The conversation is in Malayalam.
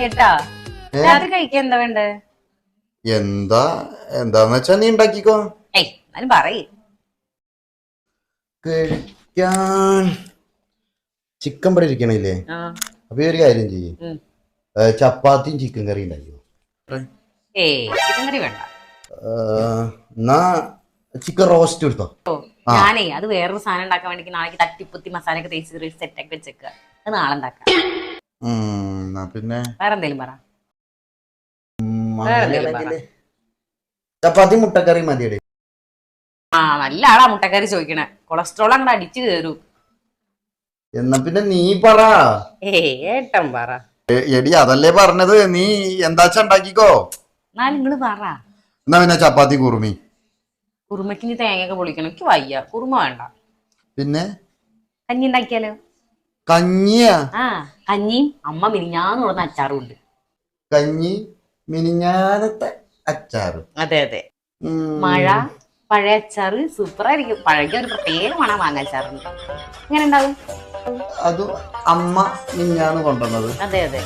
കേട്ടാ രാത്രി കഴിക്കാൻ എന്താ വേണ്ടേ? എന്താന്ന് വെച്ചാ നീ ഉണ്ടാക്കിക്കോ. ഏയ് എന്നാലും പറയ്. കഴിക്കാൻ ചിക്കൻ ഇവിടെ ഇരിക്കണില്ലേ? അപ്പൊ ഒരു കാര്യം ചെയ്യേ, ചപ്പാത്തിയും ചിക്കൻ കറി ഉണ്ടാക്കിയോ. ഏയ് ചിക്കൻ കറി വേണ്ട. എന്നാ ചിക്കൻ റോസ്റ്റ് എടുത്തോ. ഞാനേ അത് വേറൊരു സാധനം ഉണ്ടാക്കാൻ വേണ്ടി നാളേക്ക് തട്ടിപ്പുത്തി മസാല ഒക്കെ തേച്ച് സെറ്റ് ആക്കി വെച്ചേക്ക. അത് നാളെ ഉണ്ടാക്കാം. പിന്നെ വേറെ എന്തേലും പറ. ചപ്പാത്തി മുട്ടക്കറി മതിയടേ. നല്ല ആളാ മുട്ടക്കറി ചോദിക്കണേ. കൊളസ്ട്രോൾ അങ്ങോട്ട് അടിച്ചു കയറും. എന്നാ പിന്നെ നീ പറ. ഏട്ടൻ പറ. എടി അതല്ലേ പറഞ്ഞത്, നീ എന്താച്ചാ ഉണ്ടാക്കിക്കോ. എന്നാലും നിങ്ങള് പറ. എന്നാ പിന്നെ ചപ്പാത്തി കുറുമി. കുറുമയ്ക്ക് ഇനി തേങ്ങയൊക്കെ പൊളിക്കണം. എനിക്ക് വയ്യ, കുറുമ വേണ്ട. പിന്നെ കഞ്ഞി ഉണ്ടാക്കിയാലോ? കഞ്ഞിയാ? കഞ്ഞിയും അമ്മ മിനിഞ്ഞാന്ന് കൊടുന്ന അച്ചാറും ഉണ്ട്. കഞ്ഞി മിനിഞ്ഞാന്നത്തെ അച്ചാറ്? അതെ അതെ. മഴ പഴയ അച്ചാറ് സൂപ്പറായിരിക്കും. പഴയ ഒരു പ്രത്യേക മണം മാങ്ങാച്ചാറുണ്ട്. എങ്ങനെ ഉണ്ടാവും? അത് അമ്മ മിനിഞ്ഞാന്ന് കൊണ്ടുവന്നത്. അതെ അതെ.